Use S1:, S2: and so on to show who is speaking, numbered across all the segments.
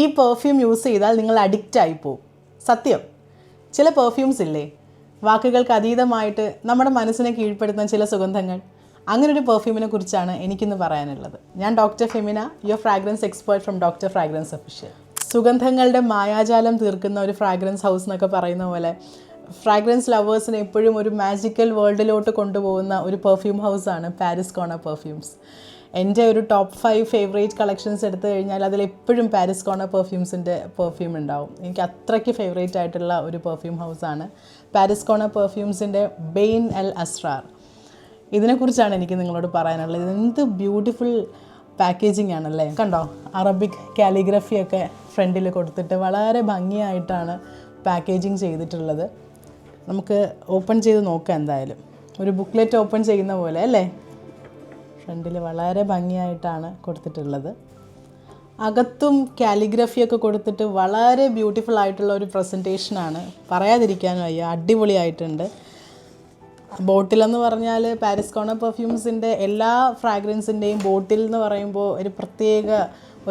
S1: ഈ perfume use ചെയ്താൽ നിങ്ങൾ അഡിക്റ്റ് ആയിപ്പോവും. സത്യം. ചില പെർഫ്യൂംസ് ഇല്ലേ, വാക്കുകൾക്ക് അതീതമായിട്ട് നമ്മുടെ മനസ്സിനെ കീഴ്പ്പെടുത്തുന്ന ചില സുഗന്ധങ്ങൾ. അങ്ങനൊരു പെർഫ്യൂമിനെ കുറിച്ചാണ് എനിക്കിന്ന് പറയാനുള്ളത്. ഞാൻ doctor Femina, your fragrance expert from doctor fragrance official. സുഗന്ധങ്ങളുടെ മായാജാലം തീർക്കുന്ന ഒരു ഫ്രാഗ്രൻസ് ഹൗസ് എന്നൊക്കെ പറയുന്ന പോലെ ഫ്രാഗ്രൻസ് ലവേഴ്സിനെ എപ്പോഴും ഒരു മാജിക്കൽ വേൾഡിലോട്ട് കൊണ്ടുപോകുന്ന ഒരു പെർഫ്യൂം ഹൗസാണ് പാരിസ് കോർണർ പെർഫ്യൂംസ്. എൻ്റെ ഒരു ടോപ്പ് 5 ഫേവറേറ്റ് കളക്ഷൻസ് എടുത്തു കഴിഞ്ഞാൽ അതിലെപ്പോഴും പാരിസ് കോർണർ പെർഫ്യൂംസിൻ്റെ പെർഫ്യൂം ഉണ്ടാവും. എനിക്ക് അത്രയ്ക്ക് ഫേവറേറ്റ് ആയിട്ടുള്ള ഒരു perfume ഹൗസാണ് Paris corner പെർഫ്യൂംസിൻ്റെ Bain Al Asrar. ഇതിനെക്കുറിച്ചാണ് എനിക്ക് നിങ്ങളോട് പറയാനുള്ളത്. ഇതെന്ത് ബ്യൂട്ടിഫുൾ പാക്കേജിങ് ആണല്ലേ. കണ്ടോ, അറബിക് കാലിഗ്രഫിയൊക്കെ ഫ്രണ്ടിൽ കൊടുത്തിട്ട് വളരെ ഭംഗിയായിട്ടാണ് പാക്കേജിങ് ചെയ്തിട്ടുള്ളത്. നമുക്ക് ഓപ്പൺ ചെയ്ത് നോക്കാം. എന്തായാലും ഒരു ബുക്ക്ലെറ്റ് ഓപ്പൺ ചെയ്യുന്ന പോലെ അല്ലേ. ഫ്രണ്ടിൽ വളരെ ഭംഗിയായിട്ടാണ് കൊടുത്തിട്ടുള്ളത്. അകത്തും കാലിഗ്രഫിയൊക്കെ കൊടുത്തിട്ട് വളരെ ബ്യൂട്ടിഫുൾ ആയിട്ടുള്ള ഒരു പ്രസൻറ്റേഷനാണ്, പറയാതിരിക്കാനും വയ്യ. അടിപൊളിയായിട്ടുണ്ട്. ബോട്ടിലെന്ന് പറഞ്ഞാൽ പാരിസ് കോർണർ പെർഫ്യൂംസിൻ്റെ എല്ലാ ഫ്രാഗ്രൻസിൻ്റെയും ബോട്ടിൽ എന്ന് പറയുമ്പോൾ ഒരു പ്രത്യേക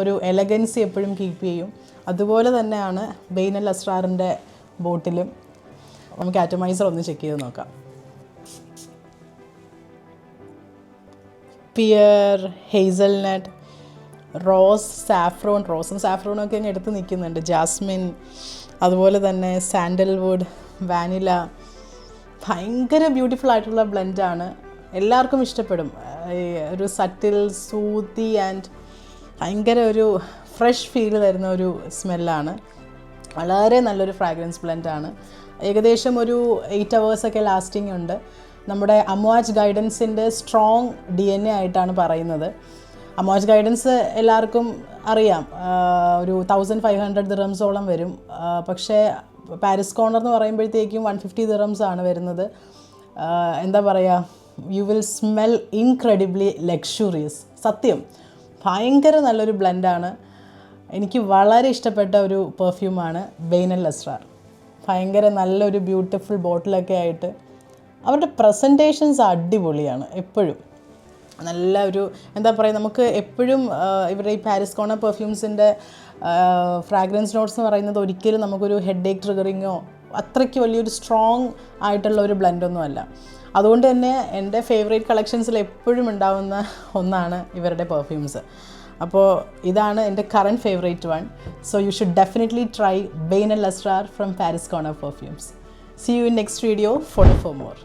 S1: ഒരു എലഗൻസി എപ്പോഴും കീപ്പ് ചെയ്യും. അതുപോലെ തന്നെയാണ് ബെയ്ൻ അൽ അസ്റാറിൻ്റെ ബോട്ടിലും. നമുക്ക് ആറ്റമൈസർ ഒന്ന് ചെക്ക് ചെയ്ത് നോക്കാം. പിയർ, ഹേസൽനട്ട്, റോസും സാഫ്രോണൊക്കെ അങ്ങ് എടുത്ത് നിൽക്കുന്നുണ്ട്. ജാസ്മിൻ, അതുപോലെ തന്നെ സാൻഡൽവുഡ്, വാനില. ഭയങ്കര ബ്യൂട്ടിഫുൾ ആയിട്ടുള്ള ബ്ലെൻഡാണ്. എല്ലാവർക്കും ഇഷ്ടപ്പെടും. ഒരു സറ്റിൽ, സൂത്തി ആൻഡ് ഭയങ്കര ഒരു ഫ്രഷ് ഫീൽ തരുന്ന ഒരു സ്മെല്ലാണ്. വളരെ നല്ലൊരു ഫ്രാഗ്രൻസ് ബ്ലെൻഡാണ്. ഏകദേശം ഒരു 8 hours ലാസ്റ്റിംഗ് ഉണ്ട്. നമ്മുടെ അമോജ് ഗൈഡൻസിൻ്റെ സ്ട്രോങ് DNA ആയിട്ടാണ് പറയുന്നത്. അമോജ് ഗൈഡൻസ് എല്ലാവർക്കും അറിയാം, ഒരു 1500 dirhamsോളം വരും. പക്ഷേ പാരിസ് കോർണർ എന്ന് പറയുമ്പോഴത്തേക്കും 150 dirhams ആണ് വരുന്നത്. എന്താ പറയുക, you will smell incredibly luxurious. സത്യം, ഭയങ്കര നല്ലൊരു ബ്ലെൻഡാണ്. എനിക്ക് വളരെ ഇഷ്ടപ്പെട്ട ഒരു പെർഫ്യൂമാണ് ബെയ്ൻ അൽ അസ്റാർ. ഭയങ്കര നല്ലൊരു ബ്യൂട്ടിഫുൾ ബോട്ടിലൊക്കെ ആയിട്ട് അവരുടെ പ്രസൻറ്റേഷൻസ് അടിപൊളിയാണ്. എപ്പോഴും നല്ല ഒരു എന്താ പറയുക, നമുക്ക് എപ്പോഴും ഇവരുടെ ഈ പാരിസ് കോർണർ പെർഫ്യൂംസിൻ്റെ ഫ്രാഗ്രൻസ് നോട്ട്സ് എന്ന് പറയുന്നത് ഒരിക്കലും നമുക്കൊരു ഹെഡ് ഏക്ക് ട്രിഗറിങ്ങോ അത്രയ്ക്ക് വലിയൊരു സ്ട്രോങ് ആയിട്ടുള്ള ഒരു ബ്ലെൻഡൊന്നുമല്ല. അതുകൊണ്ട് തന്നെ എൻ്റെ ഫേവറേറ്റ് കളക്ഷൻസിൽ എപ്പോഴും ഉണ്ടാവുന്ന ഒന്നാണ് ഇവരുടെ പെർഫ്യൂംസ്. അപ്പോൾ ഇതാണ് എൻ്റെ current favourite one. So you should definitely try Bayn Al Asrar from Paris Corner perfumes. See you in next video. Follow for more.